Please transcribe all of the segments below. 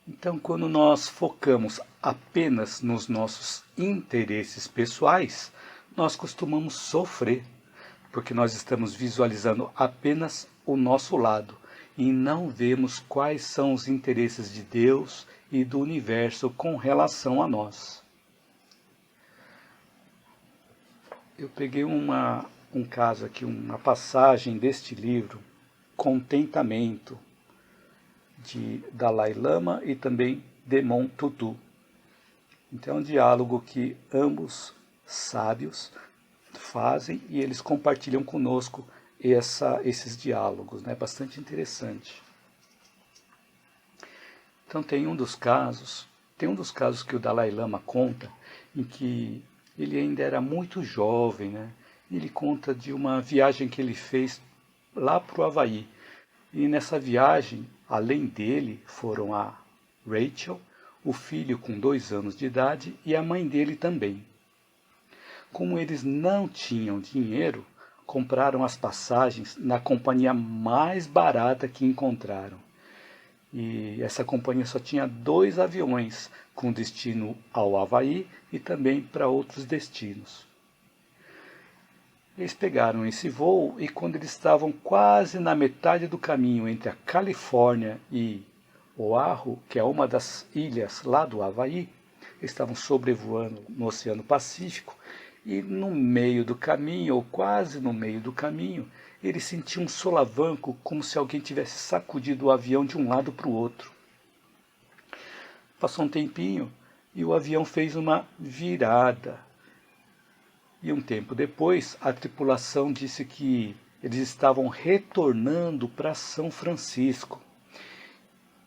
Então, quando nós focamos apenas nos nossos interesses pessoais, nós costumamos sofrer, porque nós estamos visualizando apenas o nosso lado e não vemos quais são os interesses de Deus e do universo com relação a nós. Eu peguei um caso aqui, uma passagem deste livro, Contentamento, de Dalai Lama e também Desmond Tutu. Então é um diálogo que ambos sábios fazem e eles compartilham conosco esses diálogos, né? Bastante interessante. Então tem um dos casos que o Dalai Lama conta em que ele ainda era muito jovem, né? Ele conta de uma viagem que ele fez lá para o Havaí. E nessa viagem, além dele, foram a Rachel, o filho com 2 anos de idade e a mãe dele também. Como eles não tinham dinheiro, compraram as passagens na companhia mais barata que encontraram. E essa companhia só tinha 2 aviões, com destino ao Havaí e também para outros destinos. Eles pegaram esse voo e quando eles estavam quase na metade do caminho entre a Califórnia e Oahu, que é uma das ilhas lá do Havaí, eles estavam sobrevoando no Oceano Pacífico e no meio do caminho, ou quase no meio do caminho, ele sentiu um solavanco como se alguém tivesse sacudido o avião de um lado para o outro. Passou um tempinho e o avião fez uma virada. E um tempo depois, a tripulação disse que eles estavam retornando para São Francisco.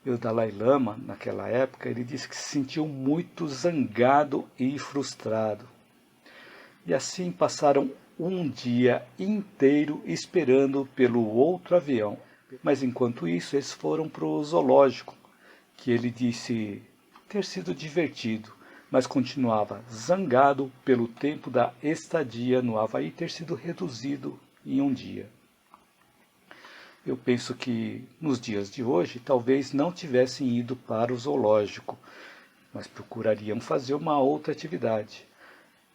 E o Dalai Lama, naquela época, ele disse que se sentiu muito zangado e frustrado. E assim passaram um dia inteiro esperando pelo outro avião. Mas enquanto isso, eles foram para o zoológico, que ele disse ter sido divertido, mas continuava zangado pelo tempo da estadia no Havaí ter sido reduzido em um dia. Eu penso que nos dias de hoje talvez não tivessem ido para o zoológico, mas procurariam fazer uma outra atividade,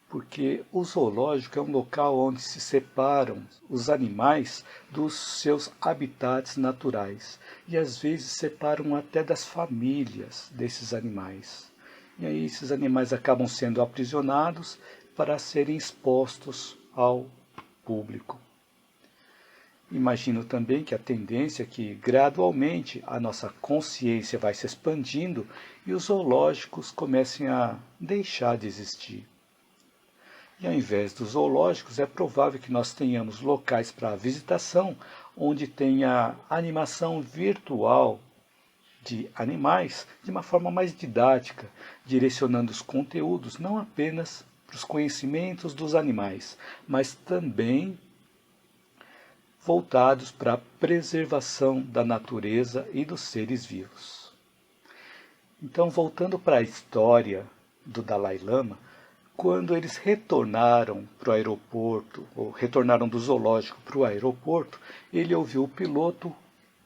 porque o zoológico é um local onde se separam os animais dos seus habitats naturais e às vezes separam até das famílias desses animais. E aí esses animais acabam sendo aprisionados para serem expostos ao público. Imagino também que a tendência é que gradualmente a nossa consciência vai se expandindo e os zoológicos comecem a deixar de existir. E ao invés dos zoológicos, é provável que nós tenhamos locais para visitação, onde tenha animação virtual de animais de uma forma mais didática, direcionando os conteúdos não apenas para os conhecimentos dos animais, mas também voltados para a preservação da natureza e dos seres vivos. Então, voltando para a história do Dalai Lama, quando eles retornaram para o aeroporto, ou retornaram do zoológico para o aeroporto, ele ouviu o piloto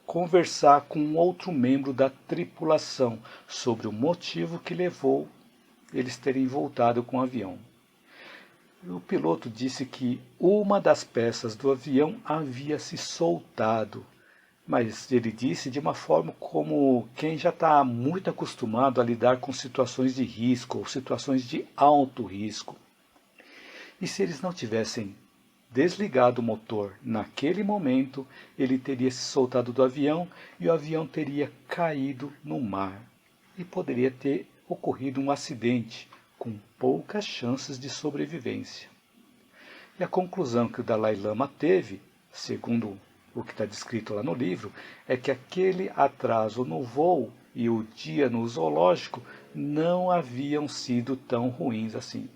conversar com um outro membro da tripulação sobre o motivo que levou eles terem voltado com o avião. O piloto disse que uma das peças do avião havia se soltado, mas ele disse de uma forma como quem já está muito acostumado a lidar com situações de risco ou situações de alto risco. E se eles não tivessem desligado o motor naquele momento, ele teria se soltado do avião e o avião teria caído no mar. E poderia ter ocorrido um acidente com poucas chances de sobrevivência. E a conclusão que o Dalai Lama teve, segundo o que está descrito lá no livro, é que aquele atraso no voo e o dia no zoológico não haviam sido tão ruins assim.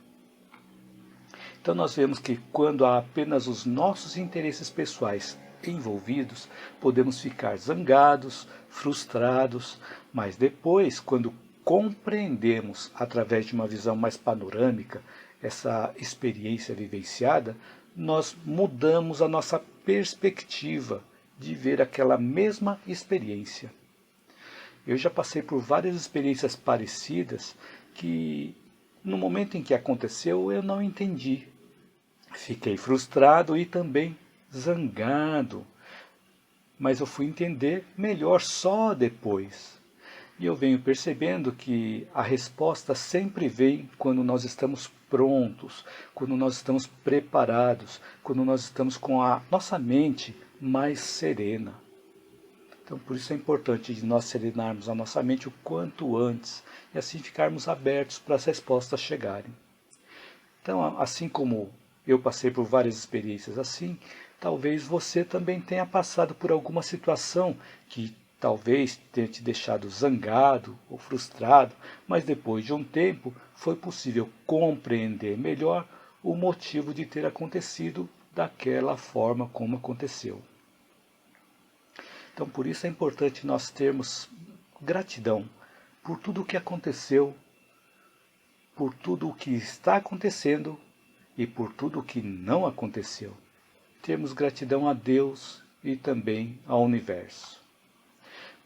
Então nós vemos que quando há apenas os nossos interesses pessoais envolvidos, podemos ficar zangados, frustrados, mas depois, quando compreendemos através de uma visão mais panorâmica essa experiência vivenciada, nós mudamos a nossa perspectiva de ver aquela mesma experiência. Eu já passei por várias experiências parecidas que, no momento em que aconteceu, eu não entendi. Fiquei frustrado e também zangado, mas eu fui entender melhor só depois. E eu venho percebendo que a resposta sempre vem quando nós estamos prontos, quando nós estamos preparados, quando nós estamos com a nossa mente mais serena. Então, por isso é importante de nós serenarmos a nossa mente o quanto antes e assim ficarmos abertos para as respostas chegarem. Então, assim como eu passei por várias experiências assim, talvez você também tenha passado por alguma situação que talvez tenha te deixado zangado ou frustrado, mas depois de um tempo foi possível compreender melhor o motivo de ter acontecido daquela forma como aconteceu. Então, por isso é importante nós termos gratidão por tudo o que aconteceu, por tudo o que está acontecendo e por tudo o que não aconteceu. Termos gratidão a Deus e também ao universo.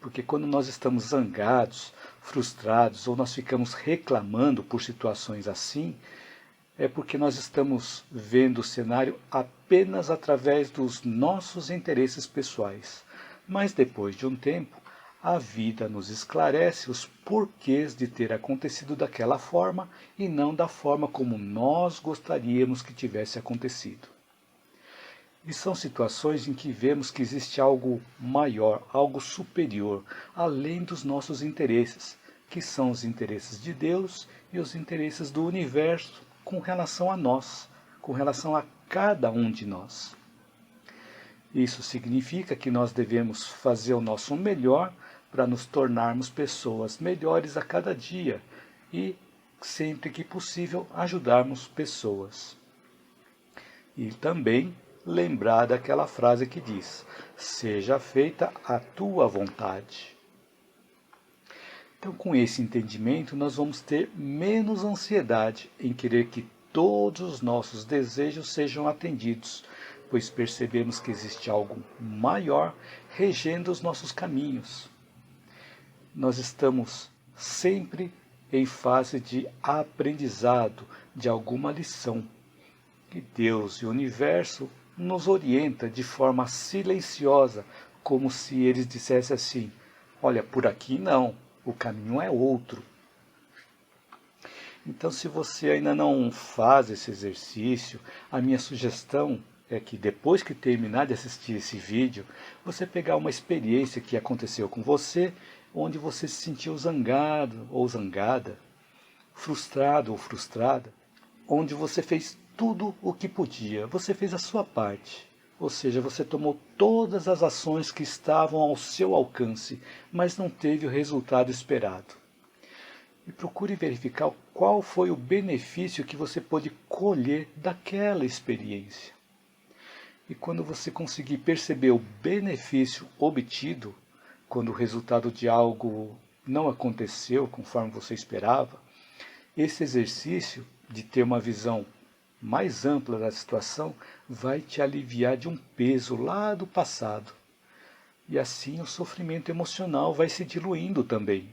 Porque quando nós estamos zangados, frustrados ou nós ficamos reclamando por situações assim, é porque nós estamos vendo o cenário apenas através dos nossos interesses pessoais. Mas depois de um tempo, a vida nos esclarece os porquês de ter acontecido daquela forma e não da forma como nós gostaríamos que tivesse acontecido. E são situações em que vemos que existe algo maior, algo superior, além dos nossos interesses, que são os interesses de Deus e os interesses do universo com relação a nós, com relação a cada um de nós. Isso significa que nós devemos fazer o nosso melhor para nos tornarmos pessoas melhores a cada dia e, sempre que possível, ajudarmos pessoas. E também lembrar daquela frase que diz: seja feita a tua vontade. Então, com esse entendimento, nós vamos ter menos ansiedade em querer que todos os nossos desejos sejam atendidos, pois percebemos que existe algo maior regendo os nossos caminhos. Nós estamos sempre em fase de aprendizado de alguma lição. E Deus e o universo nos orienta de forma silenciosa, como se eles dissessem assim: olha, por aqui não, o caminho é outro. Então, se você ainda não faz esse exercício, a minha sugestão é que depois que terminar de assistir esse vídeo, você pegar uma experiência que aconteceu com você, onde você se sentiu zangado ou zangada, frustrado ou frustrada, onde você fez tudo o que podia, você fez a sua parte. Ou seja, você tomou todas as ações que estavam ao seu alcance, mas não teve o resultado esperado. E procure verificar qual foi o benefício que você pôde colher daquela experiência. E quando você conseguir perceber o benefício obtido, quando o resultado de algo não aconteceu conforme você esperava, esse exercício de ter uma visão mais ampla da situação vai te aliviar de um peso lá do passado. E assim o sofrimento emocional vai se diluindo também.